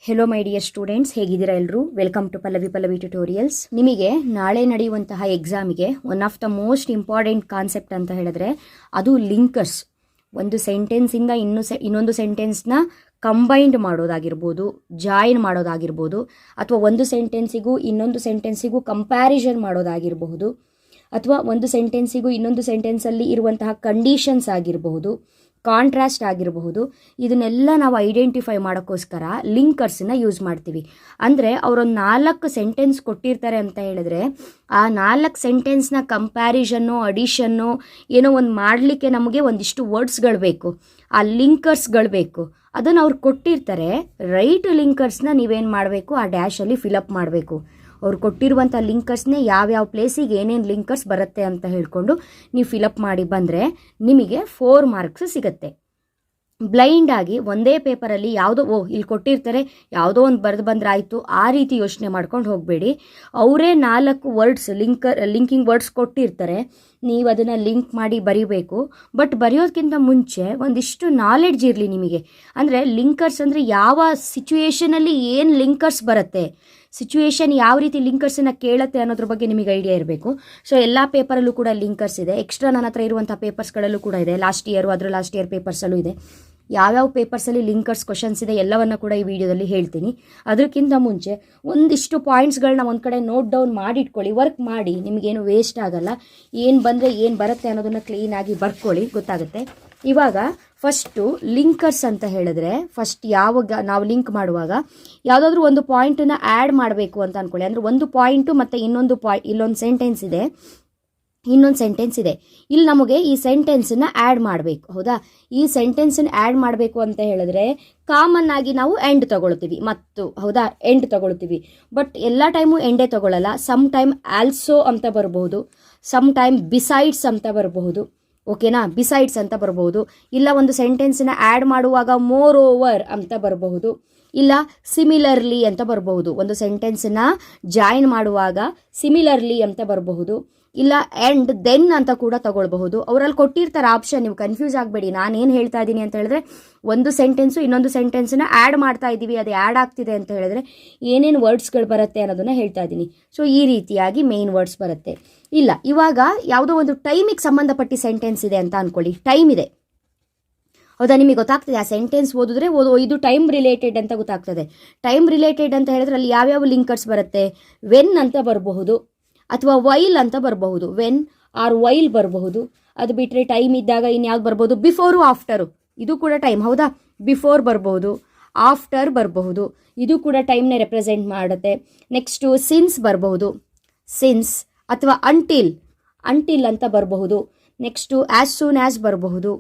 Hello my dear students, ಹೇಗಿದ್ದೀರಾ ಎಲ್ಲರೂ? Welcome to Pallavi tutorials. ನಿಮಗೆ ನಾಳೆ ನಡೆಯುವಂತಹ ಎಕ್ಸಾಮಿಗೆ one of the most important concept ಅಂತ ಹೇಳಿದ್ರೆ ಅದು ಲಿಂಕರ್ಸ್. ಒಂದು ಸೆಂಟೆನ್ಸಿಂದ ಇನ್ನೊಂದು ಸೆಂಟೆನ್ಸ್ನ ಕಂಬೈಂಡ್ ಮಾಡೋದಾಗಿರ್ಬೋದು, ಜಾಯಿನ್ ಮಾಡೋದಾಗಿರ್ಬೋದು, ಅಥವಾ ಒಂದು ಸೆಂಟೆನ್ಸಿಗೂ ಇನ್ನೊಂದು ಸೆಂಟೆನ್ಸಿಗೂ ಕಂಪ್ಯಾರಿಸನ್ ಮಾಡೋದಾಗಿರಬಹುದು, ಅಥವಾ ಒಂದು ಸೆಂಟೆನ್ಸಿಗೂ ಇನ್ನೊಂದು ಸೆಂಟೆನ್ಸಲ್ಲಿ ಇರುವಂತಹ ಕಂಡೀಷನ್ಸ್ ಆಗಿರಬಹುದು, ಕಾಂಟ್ರಾಸ್ಟ್ ಆಗಿರಬಹುದು. ಇದನ್ನೆಲ್ಲ ನಾವು ಐಡೆಂಟಿಫೈ ಮಾಡೋಕ್ಕೋಸ್ಕರ ಲಿಂಕರ್ಸನ್ನ ಯೂಸ್ ಮಾಡ್ತೀವಿ. ಅಂದರೆ ಅವರೊಂದು 4 ಸೆಂಟೆನ್ಸ್ ಕೊಟ್ಟಿರ್ತಾರೆ ಅಂತ ಹೇಳಿದ್ರೆ ಆ 4 ಸೆಂಟೆನ್ಸ್ನ ಕಂಪ್ಯಾರಿಸನ್ನು, ಅಡಿಷನ್ನು ಏನೋ ಒಂದು ಮಾಡಲಿಕ್ಕೆ ನಮಗೆ ಒಂದಿಷ್ಟು ವರ್ಡ್ಸ್ಗಳು ಬೇಕು, ಆ ಲಿಂಕರ್ಸ್ಗಳು ಬೇಕು. ಅದನ್ನು ಅವ್ರು ಕೊಟ್ಟಿರ್ತಾರೆ. ರೈಟ್ ಲಿಂಕರ್ಸ್ನ ನೀವೇನು ಮಾಡಬೇಕು, ಆ ಡ್ಯಾಶಲ್ಲಿ ಫಿಲಪ್ ಮಾಡಬೇಕು. ಅವ್ರು ಕೊಟ್ಟಿರುವಂಥ ಲಿಂಕರ್ಸ್ನೇ ಯಾವ್ಯಾವ ಪ್ಲೇಸಿಗೆ ಏನೇನು ಲಿಂಕರ್ಸ್ ಬರುತ್ತೆ ಅಂತ ಹೇಳ್ಕೊಂಡು ನೀವು ಫಿಲಪ್ ಮಾಡಿ ಬಂದರೆ ನಿಮಗೆ 4 ಮಾರ್ಕ್ಸ್ ಸಿಗುತ್ತೆ. ಬ್ಲೈಂಡಾಗಿ ಒಂದೇ ಪೇಪರಲ್ಲಿ ಯಾವುದೋ ಇಲ್ಲಿ ಕೊಟ್ಟಿರ್ತಾರೆ ಯಾವುದೋ ಒಂದು ಬರೆದು ಬಂದರೆ ಆಯಿತು ಆ ರೀತಿ ಯೋಚನೆ ಮಾಡ್ಕೊಂಡು ಹೋಗಬೇಡಿ. ಅವರೇ 4 ವರ್ಡ್ಸ್ ಲಿಂಕಿಂಗ್ ವರ್ಡ್ಸ್ ಕೊಟ್ಟಿರ್ತಾರೆ, ನೀವು ಅದನ್ನು ಲಿಂಕ್ ಮಾಡಿ ಬರೀಬೇಕು. ಬಟ್ ಬರೆಯೋದಕ್ಕಿಂತ ಮುಂಚೆ ಒಂದಿಷ್ಟು ನಾಲೆಡ್ಜ್ ಇರಲಿ ನಿಮಗೆ. ಅಂದರೆ ಲಿಂಕರ್ಸ್ ಅಂದರೆ ಯಾವ ಸಿಚುವೇಷನಲ್ಲಿ ಏನು ಲಿಂಕರ್ಸ್ ಬರುತ್ತೆ, ಸಿಚುವೇಶನ್ ಯಾವ ರೀತಿ ಲಿಂಕರ್ಸನ್ನು ಕೇಳುತ್ತೆ ಅನ್ನೋದ್ರ ಬಗ್ಗೆ ನಿಮಗೆ ಐಡಿಯಾ ಇರಬೇಕು. ಸೊ ಎಲ್ಲ ಪೇಪರಲ್ಲೂ ಕೂಡ ಲಿಂಕರ್ಸ್ ಇದೆ. ಎಕ್ಸ್ಟ್ರಾ ನನ್ನ ಹತ್ರ ಇರುವಂಥ ಪೇಪರ್ಸ್ಗಳಲ್ಲೂ ಕೂಡ ಇದೆ. ಲಾಸ್ಟ್ ಇಯರ್ ಪೇಪರ್ಸಲ್ಲೂ ಇದೆ. ಯಾವ್ಯಾವ ಪೇಪರ್ಸಲ್ಲಿ ಲಿಂಕರ್ಸ್ ಕ್ವಶನ್ಸ್ ಇದೆ ಎಲ್ಲವನ್ನು ಕೂಡ ಈ ವಿಡಿಯೋದಲ್ಲಿ ಹೇಳ್ತೀನಿ. ಅದಕ್ಕಿಂತ ಮುಂಚೆ ಒಂದಿಷ್ಟು ಪಾಯಿಂಟ್ಸ್ಗಳನ್ನ ಒಂದು ಕಡೆ ನೋಟ್ ಡೌನ್ ಮಾಡಿಟ್ಕೊಳ್ಳಿ, ವರ್ಕ್ ಮಾಡಿ, ನಿಮಗೇನು ವೇಸ್ಟ್ ಆಗಲ್ಲ. ಏನು ಬಂದರೆ ಏನು ಬರುತ್ತೆ ಅನ್ನೋದನ್ನು ಕ್ಲೀನಾಗಿ ಬರ್ಕೊಳ್ಳಿ, ಗೊತ್ತಾಗುತ್ತೆ. ಇವಾಗ ಫಸ್ಟು ಲಿಂಕರ್ಸ್ ಅಂತ ಹೇಳಿದ್ರೆ ಫಸ್ಟ್ ಯಾವಾಗ ನಾವು ಲಿಂಕ್ ಮಾಡುವಾಗ ಯಾವುದಾದ್ರೂ ಒಂದು ಪಾಯಿಂಟನ್ನು ಆ್ಯಡ್ ಮಾಡಬೇಕು ಅಂತ ಅಂದ್ಕೊಳ್ಳಿ. ಅಂದರೆ ಒಂದು ಪಾಯಿಂಟು ಮತ್ತು ಇಲ್ಲೊಂದು ಸೆಂಟೆನ್ಸ್ ಇದೆ, ಇನ್ನೊಂದು ಸೆಂಟೆನ್ಸ್ ಇದೆ. ಇಲ್ಲಿ ನಮಗೆ ಈ ಸೆಂಟೆನ್ಸನ್ನು ಆ್ಯಡ್ ಮಾಡಬೇಕು, ಹೌದಾ? ಈ ಸೆಂಟೆನ್ಸನ್ನು ಆ್ಯಡ್ ಮಾಡಬೇಕು ಅಂತ ಹೇಳಿದ್ರೆ ಕಾಮನ್ ಆಗಿ ನಾವು ಎಂಡ್ ತಗೊಳ್ತೀವಿ, ಹೌದಾ? ಎಂಡ್ ತಗೊಳ್ತೀವಿ. ಬಟ್ ಎಲ್ಲ ಟೈಮು ಎಂಡೇ ತಗೊಳ್ಳಲ್ಲ. ಸಮ್ ಟೈಮ್ ಆಲ್ಸೋ ಅಂತ ಬರಬಹುದು, ಸಮ್ ಟೈಮ್ ಬಿಸೈಡ್ಸ್ ಅಂತ ಬರಬಹುದು, ಓಕೆನಾ? ಬಿಸೈಡ್ಸ್ ಅಂತ ಬರಬಹುದು. ಇಲ್ಲ ಒಂದು ಸೆಂಟೆನ್ಸನ್ನ ಆ್ಯಡ್ ಮಾಡುವಾಗ ಮೋರ್ ಓವರ್ ಅಂತ ಬರಬಹುದು, ಇಲ್ಲ ಸಿಮಿಲರ್ಲಿ ಅಂತ ಬರಬಹುದು. ಒಂದು ಸೆಂಟೆನ್ಸನ್ನ ಜಾಯಿನ್ ಮಾಡುವಾಗ ಸಿಮಿಲರ್ಲಿ ಅಂತ ಬರಬಹುದು, ಇಲ್ಲ ಆ್ಯಂಡ್ ದೆನ್ ಅಂತ ಕೂಡ ತಗೊಳ್ಬಹುದು. ಅವರಲ್ಲಿ ಕೊಟ್ಟಿರ್ತಾರೆ ಆಪ್ಷನ್, ನೀವು ಕನ್ಫ್ಯೂಸ್ ಆಗಬೇಡಿ. ನಾನೇನು ಹೇಳ್ತಾ ಇದ್ದೀನಿ ಅಂತ ಹೇಳಿದ್ರೆ ಒಂದು ಸೆಂಟೆನ್ಸು ಇನ್ನೊಂದು ಸೆಂಟೆನ್ಸನ್ನ ಆ್ಯಡ್ ಮಾಡ್ತಾ ಇದ್ದೀವಿ, ಅದು ಆ್ಯಡ್ ಆಗ್ತಿದೆ ಅಂತ ಹೇಳಿದ್ರೆ ಏನೇನು ವರ್ಡ್ಸ್ಗಳು ಬರುತ್ತೆ ಅನ್ನೋದನ್ನು ಹೇಳ್ತಾ ಇದ್ದೀನಿ. ಸೊ ಈ ರೀತಿಯಾಗಿ ಮೇನ್ ವರ್ಡ್ಸ್ ಬರುತ್ತೆ. ಇಲ್ಲ ಇವಾಗ ಯಾವುದೋ ಒಂದು ಟೈಮಿಗೆ ಸಂಬಂಧಪಟ್ಟ ಸೆಂಟೆನ್ಸ್ ಇದೆ ಅಂತ ಅಂದ್ಕೊಳ್ಳಿ, ಟೈಮ್ ಇದೆ, ಹೌದಾ? ನಿಮಗೆ ಗೊತ್ತಾಗ್ತದೆ ಆ ಸೆಂಟೆನ್ಸ್ ಓದಿದ್ರೆ ಇದು ಟೈಮ್ ರಿಲೇಟೆಡ್ ಅಂತ ಗೊತ್ತಾಗ್ತದೆ. ಟೈಮ್ ರಿಲೇಟೆಡ್ ಅಂತ ಹೇಳಿದ್ರೆ ಅಲ್ಲಿ ಯಾವ್ಯಾವ ಲಿಂಕರ್ಸ್ ಬರುತ್ತೆ? ವೆನ್ ಅಂತ ಬರಬಹುದು, ಅಥವಾ ವೈಲ್ ಅಂತ ಬರಬಹುದು. ವೆನ್ ಆರ್ ವೈಲ್ ಬರಬಹುದು. ಅದು ಬಿಟ್ಟರೆ ಟೈಮ್ ಇದ್ದಾಗ ಇನ್ಯಾವ್ದು ಬರ್ಬೋದು? ಬಿಫೋರು ಆಫ್ಟರು, ಇದು ಕೂಡ ಟೈಮ್, ಹೌದಾ? ಬಿಫೋರ್ ಬರಬಹುದು, ಆಫ್ಟರ್ ಬರಬಹುದು, ಇದು ಕೂಡ ಟೈಮ್ನೇ ರೆಪ್ರೆಸೆಂಟ್ ಮಾಡುತ್ತೆ. ನೆಕ್ಸ್ಟು ಸಿನ್ಸ್ ಬರಬಹುದು, ಸಿನ್ಸ್, ಅಥವಾ ಅಂಟಿಲ್ ಅಂತ ಬರಬಹುದು. ನೆಕ್ಸ್ಟು ಆ್ಯಸ್ ಸೂನ್ ಆ್ಯಸ್ ಬರಬಹುದು,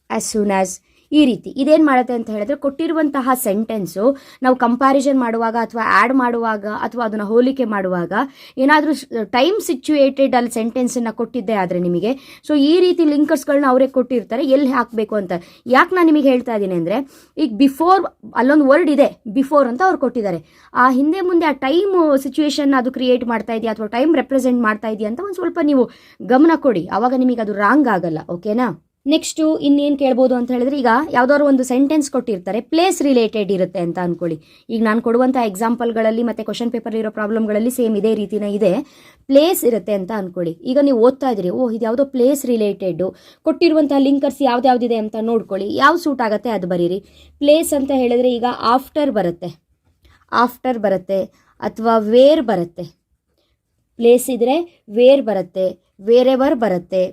ಆ್ಯಸ್ ಸೂನ್ ಆ್ಯಸ್. ಈ ರೀತಿ ಇದೇನು ಮಾಡುತ್ತೆ ಅಂತ ಹೇಳಿದ್ರೆ ಕೊಟ್ಟಿರುವಂತಹ ಸೆಂಟೆನ್ಸು ನಾವು ಕಂಪ್ಯಾರಿಸನ್ ಮಾಡುವಾಗ ಅಥವಾ ಆ್ಯಡ್ ಮಾಡುವಾಗ ಅಥವಾ ಅದನ್ನು ಹೋಲಿಕೆ ಮಾಡುವಾಗ ಏನಾದರೂ ಟೈಮ್ ಸಿಚುಯೇಟೆಡ್ ಅಲ್ಲಿ ಸೆಂಟೆನ್ಸನ್ನು ಕೊಟ್ಟಿದ್ದೆ ಆದರೆ ನಿಮಗೆ, ಸೊ ಈ ರೀತಿ ಲಿಂಕರ್ಸ್ಗಳನ್ನ ಅವರೇ ಕೊಟ್ಟಿರ್ತಾರೆ ಎಲ್ಲಿ ಹಾಕಬೇಕು ಅಂತ. ಯಾಕೆ ನಾನು ನಿಮಗೆ ಹೇಳ್ತಾ ಇದ್ದೀನಿ ಅಂದರೆ ಈಗ ಬಿಫೋರ್ ಅಲ್ಲೊಂದು ವರ್ಡ್ ಇದೆ, ಬಿಫೋರ್ ಅಂತ ಅವ್ರು ಕೊಟ್ಟಿದ್ದಾರೆ. ಆ ಹಿಂದೆ ಮುಂದೆ ಆ ಟೈಮ್ ಸಿಚುವೇಶನ್ ಅದು ಕ್ರಿಯೇಟ್ ಮಾಡ್ತಾ ಇದೆಯಾ ಅಥವಾ ಟೈಮ್ ರೆಪ್ರೆಸೆಂಟ್ ಮಾಡ್ತಾ ಇದೆಯಾ ಅಂತ ಒಂದು ಸ್ವಲ್ಪ ನೀವು ಗಮನ ಕೊಡಿ, ಆವಾಗ ನಿಮಗೆ ಅದು ರಾಂಗ್ ಆಗಲ್ಲ, ಓಕೆನಾ? ನೆಕ್ಸ್ಟು ಇನ್ನೇನು ಕೇಳ್ಬೋದು ಅಂತ ಹೇಳಿದ್ರೆ ಈಗ ಯಾವುದಾದ್ರು ಒಂದು ಸೆಂಟೆನ್ಸ್ ಕೊಟ್ಟಿರ್ತಾರೆ, ಪ್ಲೇಸ್ ರಿಲೇಟೆಡ್ ಇರುತ್ತೆ ಅಂತ ಅಂದ್ಕೊಳ್ಳಿ. ಈಗ ನಾನು ಕೊಡುವಂಥ ಎಕ್ಸಾಂಪಲ್ಗಳಲ್ಲಿ ಮತ್ತು ಕ್ವಶನ್ ಪೇಪರ್ ಇರೋ ಪ್ರಾಬ್ಲಮ್ಗಳಲ್ಲಿ ಸೇಮ್ ಇದೇ ರೀತಿನೇ ಇದೆ. ಪ್ಲೇಸ್ ಇರುತ್ತೆ ಅಂತ ಅಂದ್ಕೊಳ್ಳಿ. ಈಗ ನೀವು ಓದ್ತಾ ಇದ್ದೀರಿ, ಇದು ಯಾವುದೋ ಪ್ಲೇಸ್ ರಿಲೇಟೆಡ್ಡು, ಕೊಟ್ಟಿರುವಂಥ ಲಿಂಕರ್ಸ್ ಯಾವ್ದ್ಯಾವ್ದಿದೆ ಅಂತ ನೋಡ್ಕೊಳ್ಳಿ, ಯಾವ್ದು ಸೂಟ್ ಆಗುತ್ತೆ ಅದು ಬರೀರಿ. ಪ್ಲೇಸ್ ಅಂತ ಹೇಳಿದ್ರೆ ಈಗ ಆಫ್ಟರ್ ಬರುತ್ತೆ, ಅಥವಾ ವೇರ್ ಬರುತ್ತೆ. ಪ್ಲೇಸ್ ಇದ್ದರೆ ವೇರ್ ಬರುತ್ತೆ, ವೇರೆವರ್ ಬರುತ್ತೆ,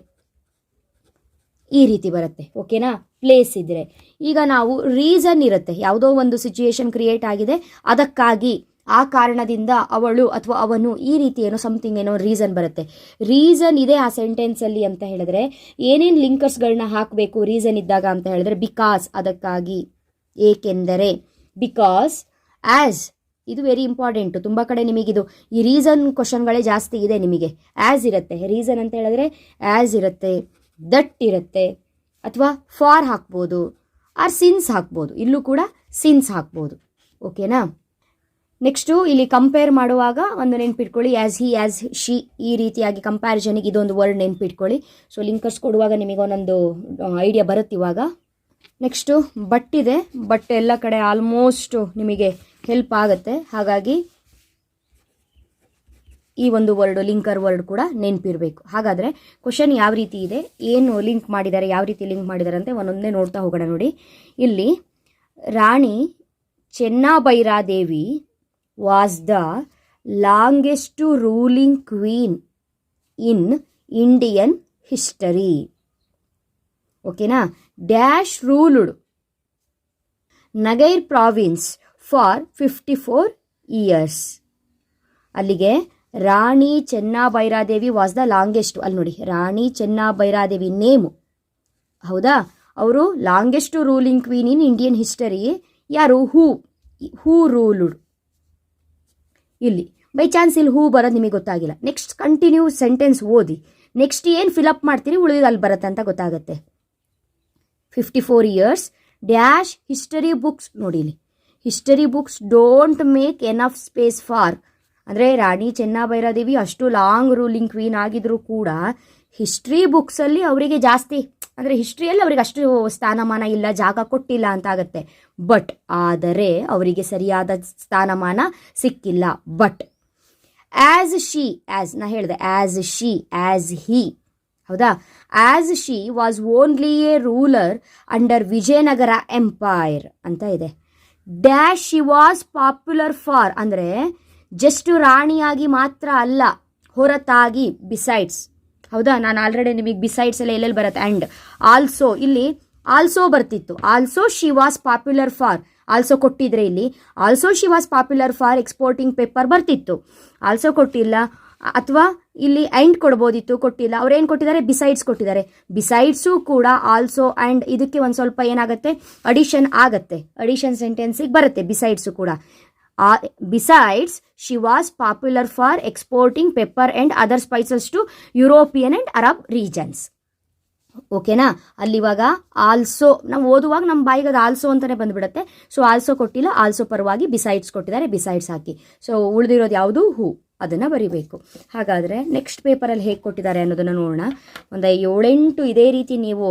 ಈ ರೀತಿ ಬರುತ್ತೆ, ಓಕೆನಾ? ಪ್ಲೇಸ್ ಇದ್ದರೆ. ಈಗ ನಾವು ರೀಸನ್ ಇರುತ್ತೆ, ಯಾವುದೋ ಒಂದು ಸಿಚುಯೇಷನ್ ಕ್ರಿಯೇಟ್ ಆಗಿದೆ, ಅದಕ್ಕಾಗಿ ಆ ಕಾರಣದಿಂದ ಅವಳು ಅಥವಾ ಅವನು, ಈ ರೀತಿ ಏನೋ ಸಮಥಿಂಗ್ ಏನೋ ರೀಸನ್ ಬರುತ್ತೆ. ರೀಸನ್ ಇದೆ ಆ ಸೆಂಟೆನ್ಸಲ್ಲಿ ಅಂತ ಹೇಳಿದ್ರೆ ಏನೇನು ಲಿಂಕರ್ಸ್ಗಳನ್ನ ಹಾಕಬೇಕು ರೀಸನ್ ಇದ್ದಾಗ ಅಂತ ಹೇಳಿದ್ರೆ ಬಿಕಾಸ್, ಅದಕ್ಕಾಗಿ, ಏಕೆಂದರೆ, ಬಿಕಾಸ್, ಆ್ಯಸ್. ಇದು ವೆರಿ ಇಂಪಾರ್ಟೆಂಟು. ತುಂಬ ಕಡೆ ನಿಮಗಿದು ಈ ರೀಸನ್ ಕ್ವಶನ್ಗಳೇ ಜಾಸ್ತಿ ಇದೆ ನಿಮಗೆ. ಆ್ಯಸ್ ಇರುತ್ತೆ, ರೀಸನ್ ಅಂತ ಹೇಳಿದ್ರೆ ಆ್ಯಸ್ ಇರುತ್ತೆ, ದಟ್ ಇರುತ್ತೆ, ಅಥವಾ ಫಾರ್ ಹಾಕ್ಬೋದು, ಆರ್ ಸಿನ್ಸ್ ಹಾಕ್ಬೋದು. ಇಲ್ಲೂ ಕೂಡ ಸಿನ್ಸ್ ಹಾಕ್ಬೋದು, ಓಕೆನಾ? ನೆಕ್ಸ್ಟು ಇಲ್ಲಿ ಕಂಪೇರ್ ಮಾಡುವಾಗ ಒಂದು ನೆನ್ಪಿಟ್ಕೊಳ್ಳಿ, ಆ್ಯಸ್ ಹಿ, ಆ್ಯಸ್ ಶಿ, ಈ ರೀತಿಯಾಗಿ ಕಂಪ್ಯಾರಿಸನಿಗೆ ಇದೊಂದು ವರ್ಡ್ ನೆನ್ಪಿಟ್ಕೊಳ್ಳಿ. ಸೊ ಲಿಂಕರ್ಸ್ ಕೊಡುವಾಗ ನಿಮಗೆ ಒಂದೊಂದು ಐಡಿಯಾ ಬರುತ್ತೆ. ಇವಾಗ ನೆಕ್ಸ್ಟು ಬಟ್ ಇದೆ. ಬಟ್ ಎಲ್ಲ ಕಡೆ ಆಲ್ಮೋಸ್ಟ್ ನಿಮಗೆ ಹೆಲ್ಪ್ ಆಗುತ್ತೆ. ಹಾಗಾಗಿ ಈ ಒಂದು ವರ್ಡ್ ಲಿಂಕರ್ ವರ್ಡ್ ಕೂಡ ನೆನಪಿರಬೇಕು. ಹಾಗಾದರೆ ಕ್ವಶನ್ ಯಾವ ರೀತಿ ಇದೆ, ಏನು ಲಿಂಕ್ ಮಾಡಿದ್ದಾರೆ, ಯಾವ ರೀತಿ ಲಿಂಕ್ ಮಾಡಿದ್ದಾರೆ ಅಂತ ಒಂದೊಂದೇ ನೋಡ್ತಾ ಹೋಗೋಣ ನೋಡಿ. ಇಲ್ಲಿ Rani Chennabhairadevi was the longest ruling queen in Indian history. ಓಕೆನಾ. Dash ruled Nagire province for 54 years. ಅಲ್ಲಿಗೆ Rani Chennabhairadevi was the longest. ಅಲ್ಲಿ ನೋಡಿ, ರಾಣಿ ಚೆನ್ನಭೈರಾದೇವಿ ನೇಮು, ಹೌದಾ. ಅವರು longest ruling queen in Indian history. ಯಾರು? Who ruled. ಇಲ್ಲಿ ಬೈ ಚಾನ್ಸ್ ಇಲ್ಲಿ ಹೂ ಬರೋದು ನಿಮಗೆ ಗೊತ್ತಾಗಿಲ್ಲ. ನೆಕ್ಸ್ಟ್ ಕಂಟಿನ್ಯೂ ಸೆಂಟೆನ್ಸ್ ಓದಿ, ನೆಕ್ಸ್ಟ್ ಏನು ಫಿಲಪ್ ಮಾಡ್ತೀರಿ ಉಳಿದು ಅಲ್ಲಿ ಬರುತ್ತೆ ಅಂತ ಗೊತ್ತಾಗುತ್ತೆ. 54 years ಡ್ಯಾಶ್ ಹಿಸ್ಟರಿ ಬುಕ್ಸ್. ನೋಡಿ ಇಲ್ಲಿ, history books don't make enough space for. ಅಂದರೆ ರಾಣಿ ಚೆನ್ನಭೈರಾದೇವಿ ಅಷ್ಟು ಲಾಂಗ್ ರೂಲಿಂಗ್ ಕ್ವೀನ್ ಆಗಿದ್ರು ಕೂಡ ಹಿಸ್ಟ್ರಿ ಬುಕ್ಸಲ್ಲಿ ಅವರಿಗೆ ಜಾಸ್ತಿ, ಅಂದರೆ ಹಿಸ್ಟ್ರಿಯಲ್ಲಿ ಅವ್ರಿಗೆ ಅಷ್ಟು ಸ್ಥಾನಮಾನ ಇಲ್ಲ, ಜಾಗ ಕೊಟ್ಟಿಲ್ಲ ಅಂತ ಆಗುತ್ತೆ. ಬಟ್ ಆದರೆ ಅವರಿಗೆ ಸರಿಯಾದ ಸ್ಥಾನಮಾನ ಸಿಕ್ಕಿಲ್ಲ. ಬಟ್ ಆ್ಯಸ್ ಶಿ, ಆ್ಯಸ್ ನಾ ಹೇಳಿದೆ, ಆ್ಯಸ್ ಶಿ, ಆ್ಯಸ್ ಹಿ, ಹೌದಾ. As she was only A ruler under Vijayanagara empire ಅಂತ ಇದೆ. Dash she was popular for ಅಂದರೆ ಜಸ್ಟ್ ರಾಣಿಯಾಗಿ ಮಾತ್ರ ಅಲ್ಲ, ಹೊರತಾಗಿ, ಬಿಸೈಡ್ಸ್, ಹೌದಾ. ನಾನು ಆಲ್ರೆಡಿ ನಿಮಗೆ ಬಿಸೈಡ್ಸ್ ಎಲ್ಲ ಎಲ್ಲೆಲ್ಲಿ ಬರುತ್ತೆ. ಆ್ಯಂಡ್ ಆಲ್ಸೋ, ಇಲ್ಲಿ ಆಲ್ಸೋ ಬರ್ತಿತ್ತು. Also she was popular for, also ಕೊಟ್ಟಿದ್ರೆ ಇಲ್ಲಿ also she was popular for exporting paper ಬರ್ತಿತ್ತು. ಆಲ್ಸೋ ಕೊಟ್ಟಿಲ್ಲ, ಅಥವಾ ಇಲ್ಲಿ ಆ್ಯಂಡ್ ಕೊಡ್ಬೋದಿತ್ತು, ಕೊಟ್ಟಿಲ್ಲ. ಅವ್ರೇನು ಕೊಟ್ಟಿದ್ದಾರೆ? ಬಿಸೈಡ್ಸ್ ಕೊಟ್ಟಿದ್ದಾರೆ. ಬಿಸೈಡ್ಸು ಕೂಡ ಆಲ್ಸೋ ಆ್ಯಂಡ್ ಇದಕ್ಕೆ ಒಂದು ಸ್ವಲ್ಪ ಏನಾಗುತ್ತೆ, ಅಡಿಷನ್ ಆಗುತ್ತೆ. ಅಡಿಷನ್ ಸೆಂಟೆನ್ಸಿಗೆ ಬರುತ್ತೆ ಬಿಸೈಡ್ಸು ಕೂಡ. Besides she was popular for exporting pepper and other spices to European and Arab regions. ಓಕೆನಾ. ಅಲ್ಲಿವಾಗ ಆಲ್ಸೋ ನಾವು ಓದುವಾಗ ನಮ್ಮ ಬಾಯಿಗೆ ಅದು ಆಲ್ಸೋ ಅಂತಲೇ ಬಂದುಬಿಡುತ್ತೆ. ಸೊ ಆಲ್ಸೋ ಕೊಟ್ಟಿಲ್ಲ, ಆಲ್ಸೋ ಪರವಾಗಿ ಬಿಸೈಡ್ಸ್ ಕೊಟ್ಟಿದ್ದಾರೆ, ಬಿಸೈಡ್ಸ್ ಹಾಕಿ. ಸೊ ಉಳಿದಿರೋದು ಯಾವುದು? ಹೂ, ಅದನ್ನು ಬರಿಬೇಕು. ಹಾಗಾದರೆ ನೆಕ್ಸ್ಟ್ ಪೇಪರಲ್ಲಿ ಹೇಗೆ ಕೊಟ್ಟಿದ್ದಾರೆ ಅನ್ನೋದನ್ನು ನೋಡೋಣ. ಒಂದು 7-8 ಇದೇ ರೀತಿ ನೀವು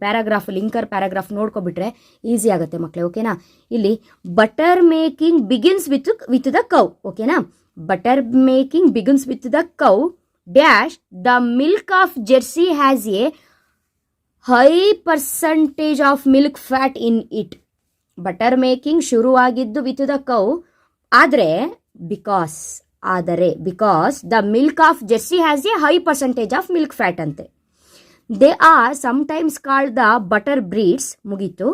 ಪ್ಯಾರಾಗ್ರಾಫ್, ಲಿಂಕರ್ ಪ್ಯಾರಾಗ್ರಾಫ್ ನೋಡ್ಕೊಬಿಟ್ರೆ ಈಸಿ ಆಗುತ್ತೆ ಮಕ್ಕಳೇ. ಓಕೆನಾ. ಇಲ್ಲಿ butter making begins with the cow. ಓಕೆನಾ. Butter making begins with the cow dash the milk of Jersey has a high percentage of milk fat in it. Butter making ಶುರುವಾಗಿದ್ದು with the cow, ಆದರೆ because the milk of Jersey has a high percentage of milk fat ಅಂತೆ. They are sometimes called the butter breeds. ಮುಗೀತು.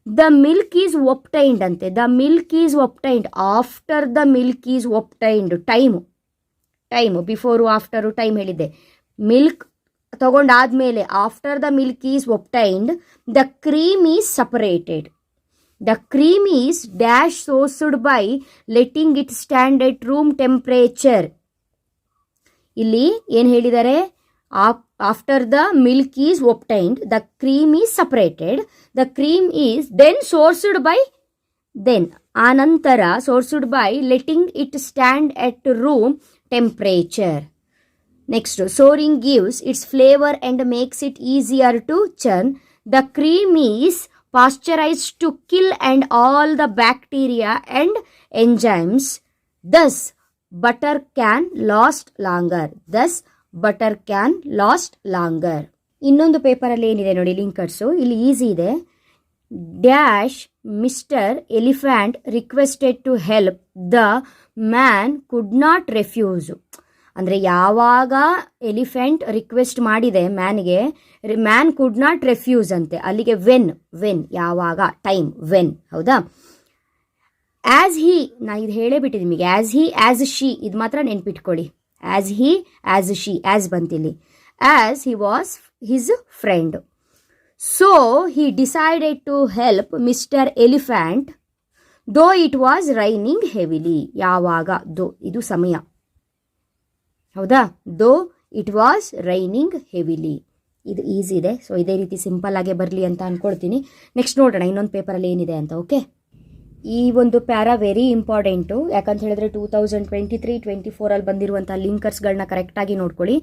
The milk is obtained ಅಂತೆ. The milk is obtained after the milk is obtained. Time before after time ಹೇಳಿದ್ದೆ. Milk ತಗೊಂಡಾದ್ಮೇಲೆ after the milk is obtained the cream is separated. The cream is dash sourced by letting it stand at room temperature. ಇಲ್ಲಿ ಏನು ಹೇಳಿದ್ದಾರೆ? After the milk is obtained the cream is separated. The cream is then soured by, ಆನಂತರ soured by letting it stand at room temperature. Next, soaring gives its flavor and makes it easier to churn. The cream is pasteurized to kill and all the bacteria and enzymes. Thus, butter can last longer. ಇನ್ನೊಂದು ಪೇಪರಲ್ಲಿ ಏನಿದೆ ನೋಡಿ ಲಿಂಕರ್ಸು, ಇಲ್ಲಿ easy ಇದೆ. Dash mister elephant requested to help, the man could not refuse. ಅಂದರೆ ಯಾವಾಗ elephant request ಮಾಡಿದೆ ಮ್ಯಾನ್ಗೆ, ಮ್ಯಾನ್ ಕುಡ್ ನಾಟ್ ರೆಫ್ಯೂಸ್ ಅಂತೆ. ಅಲ್ಲಿಗೆ ವೆನ್ ಯಾವಾಗ, ಟೈಮ್, ವೆನ್, ಹೌದಾ. ಆ್ಯಸ್ ಹಿ, ನಾ ಇದು ಹೇಳೇ ಬಿಟ್ಟಿದ್ದೆ ನಿಮಗೆ. ಆ್ಯಸ್ ಹಿ, ಆ್ಯಸ್ ಶಿ, ಇದು ಮಾತ್ರ ನೆನ್ಪಿಟ್ಕೊಳ್ಳಿ. As he, as she, as ಬಂತಿಲ್ಲಿ. As he was his friend, so he decided to help mister elephant though it was raining heavily. ಯಾವಾಗ, ಇದು ಸಮಯ, ಹೌದಾ. Though it was raining heavily. ಇದು easy ಇದೆ. ಸೊ ಇದೇ ರೀತಿ ಸಿಂಪಲ್ ಆಗೇ ಬರಲಿ ಅಂತ ಅಂದ್ಕೊಳ್ತೀನಿ. ನೆಕ್ಸ್ಟ್ ನೋಡೋಣ ಇನ್ನೊಂದು ಪೇಪರಲ್ಲಿ ಏನಿದೆ ಅಂತ. ಓಕೆ. ಈ ಒಂದು ಪ್ಯಾರಾ ವೆರಿ ಇಂಪಾರ್ಟೆಂಟು, ಯಾಕಂತ ಹೇಳಿದ್ರೆ 2023-24 ಬಂದಿರುವಂಥ ಲಿಂಕರ್ಸ್ಗಳನ್ನ ಕರೆಕ್ಟಾಗಿ ನೋಡ್ಕೊಳ್ಳಿ.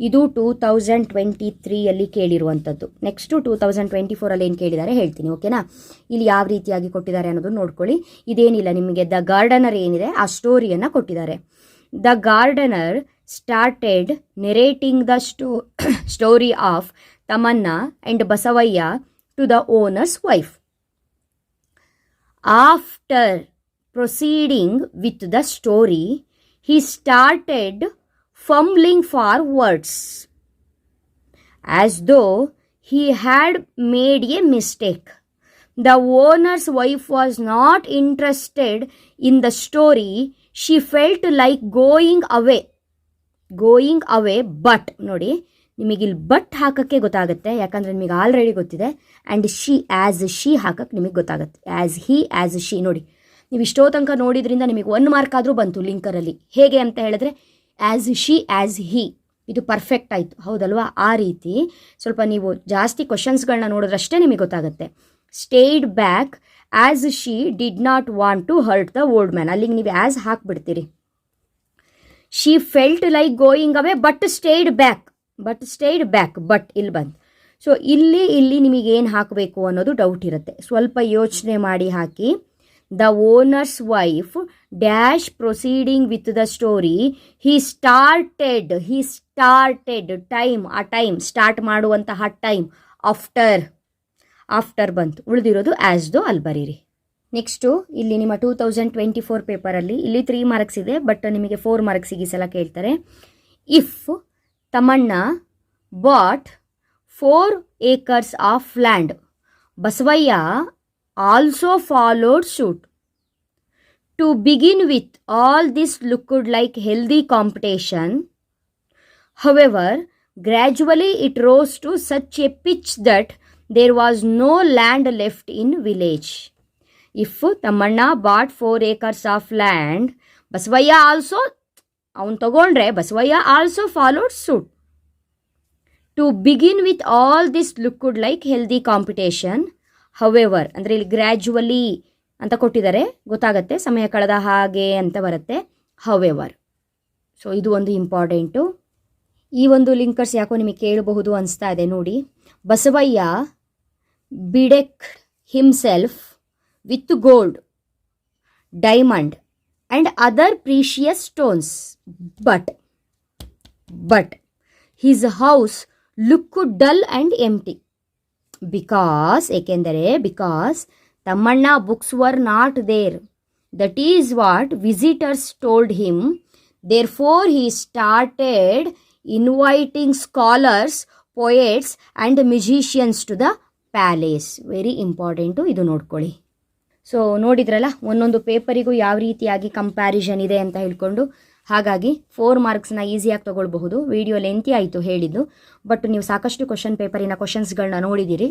ಇದು 2023 ಕೇಳಿರುವಂಥದ್ದು. ನೆಕ್ಸ್ಟು 2024 ಏನು ಕೇಳಿದ್ದಾರೆ ಹೇಳ್ತೀನಿ, ಓಕೆನಾ. ಇಲ್ಲಿ ಯಾವ ರೀತಿಯಾಗಿ ಕೊಟ್ಟಿದ್ದಾರೆ ಅನ್ನೋದನ್ನು ನೋಡ್ಕೊಳ್ಳಿ. ಇದೇನಿಲ್ಲ, ನಿಮಗೆ ದ ಗಾರ್ಡನರ್ ಏನಿದೆ ಆ ಸ್ಟೋರಿಯನ್ನು ಕೊಟ್ಟಿದ್ದಾರೆ. The gardener started narrating the story of Tamanna and Basavayya to the owner's wife. After proceeding with the story, he started fumbling for words, as though he had made a mistake. The owner's wife was not interested in the story. She felt like going away, but ನೋಡಿ, ನಿಮಗಿಲ್ಲಿ but ಹಾಕೋಕ್ಕೆ ಗೊತ್ತಾಗುತ್ತೆ, ಯಾಕಂದರೆ ನಿಮಗೆ already ಗೊತ್ತಿದೆ. And she ಹಾಕಕ್ಕೆ ನಿಮಗೆ ಗೊತ್ತಾಗುತ್ತೆ. As she ನೋಡಿ, ನೀವು ಇಷ್ಟೋ ತನಕ ನೋಡಿದ್ರಿಂದ ನಿಮಗೆ 1 ಮಾರ್ಕ್ ಆದರೂ ಬಂತು ಲಿಂಕರಲ್ಲಿ. ಹೇಗೆ ಅಂತ ಹೇಳಿದ್ರೆ ಆ್ಯಸ್ ಶಿ, ಆ್ಯಸ್ ಹಿ, ಇದು ಪರ್ಫೆಕ್ಟ್ ಆಯಿತು, ಹೌದಲ್ವಾ. ಆ ರೀತಿ ಸ್ವಲ್ಪ ನೀವು ಜಾಸ್ತಿ ಕ್ವಶನ್ಸ್ಗಳನ್ನ ನೋಡಿದ್ರಷ್ಟೇ ನಿಮಗೆ ಗೊತ್ತಾಗುತ್ತೆ. Stayed back as she did not want to hurt the old man, ಅಲ್ಲಿಗೆ ನೀವು ಆ್ಯಸ್ ಹಾಕ್ಬಿಡ್ತೀರಿ. She felt like going away but stayed back, but ಇಲ್ಲಿ ಬಂತು. ಸೊ ಇಲ್ಲಿ ನಿಮಗೇನು ಹಾಕಬೇಕು ಅನ್ನೋದು ಡೌಟ್ ಇರುತ್ತೆ, ಸ್ವಲ್ಪ ಯೋಚನೆ ಮಾಡಿ ಹಾಕಿ. The owner's wife dash proceeding with the story, he started time, ಆ ಟೈಮ್ ಸ್ಟಾರ್ಟ್ ಮಾಡುವಂತಹ ಟೈಮ್ ಆಫ್ಟರ್ ಬಂತು. ಉಳಿದಿರೋದು ಆ್ಯಸ್ದು ಅಲ್ಲಿ ಬರೀರಿ. ನೆಕ್ಸ್ಟು ಇಲ್ಲಿ ನಿಮ್ಮ 2024 ಪೇಪರಲ್ಲಿ ಇಲ್ಲಿ 3 ಮಾರ್ಕ್ಸ್ ಇದೆ, ಬಟ್ ನಿಮಗೆ 4 ಮಾರ್ಕ್ಸಿಗೆ ಈ ಸಲ ಕೇಳ್ತಾರೆ. If Tamanna bought 4 acres of land, Basavaya also followed suit. To begin with, all this looked like healthy competition. However, gradually it rose to such a pitch that there was no land left in village. If Tamanna bought 4 acres of land, Basavaya also followed suit. To begin with, all this looked like healthy competition. However, ಅಂದರೆ ಇಲ್ಲಿ gradually ಅಂತ ಕೊಟ್ಟಿದ್ದಾರೆ, ಗೊತ್ತಾಗತ್ತೆ, ಸಮಯ ಕಳೆದ ಹಾಗೆ ಅಂತ ಬರುತ್ತೆ. ಹವೆವರ್, ಸೊ ಇದು ಒಂದು ಇಂಪಾರ್ಟೆಂಟು. ಈ ಒಂದು ಲಿಂಕರ್ಸ್ ಯಾಕೋ ನಿಮಗೆ ಕೇಳಬಹುದು ಅನಿಸ್ತಾ ಇದೆ ನೋಡಿ. Basavayya bedecked himself with gold, diamond and other precious stones, but his house looked dull and empty because Tamanna books were not there. That is what visitors told him. Therefore he started inviting scholars, poets and musicians to the palace. Very important, ಇದು ನೋಡ್ಕೊಳ್ಳಿ. So ನೋಡಿದ್ರಲ್ಲ, ಒಂದೊಂದು ಪೇಪರಿಗೂ ಯಾವ ರೀತಿಯಾಗಿ comparison ಇದೆ ಅಂತ ಹೇಳ್ಕೊಂಡು. ಹಾಗಾಗಿ 4 ಮಾರ್ಕ್ಸ್ನ ಈಸಿಯಾಗಿ ತೊಗೊಳ್ಬಹುದು. ವಿಡಿಯೋ ಲೆಂತಿ ಆಯಿತು ಹೇಳಿದ್ದು, ಬಟ್ ನೀವು ಸಾಕಷ್ಟು ಪೇಪರಿನ ಕ್ವಶನ್ಸ್ಗಳನ್ನ ನೋಡಿದ್ದೀರಿ,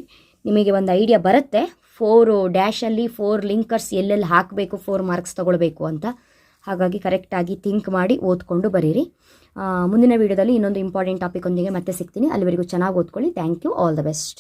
ನಿಮಗೆ ಒಂದು ಐಡಿಯಾ ಬರುತ್ತೆ 4 ಡ್ಯಾಶಲ್ಲಿ 4 ಲಿಂಕರ್ಸ್ ಎಲ್ಲೆಲ್ಲಿ ಹಾಕಬೇಕು 4 ಮಾರ್ಕ್ಸ್ ತೊಗೊಳ್ಬೇಕು ಅಂತ. ಹಾಗಾಗಿ ಕರೆಕ್ಟಾಗಿ ಥಿಂಕ್ ಮಾಡಿ ಓದ್ಕೊಂಡು ಬರೀರಿ. ಮುಂದಿನ ವಿಡಿಯೋದಲ್ಲಿ ಇನ್ನೊಂದು ಇಂಪಾರ್ಟೆಂಟ್ ಟಾಪಿಕ್ ಒಂದಿಗೆ ಮತ್ತೆ ಸಿಗ್ತೀನಿ. ಅಲ್ಲಿವರೆಗೂ ಚೆನ್ನಾಗಿ ಓದ್ಕೊಳ್ಳಿ. Thank you, all the best.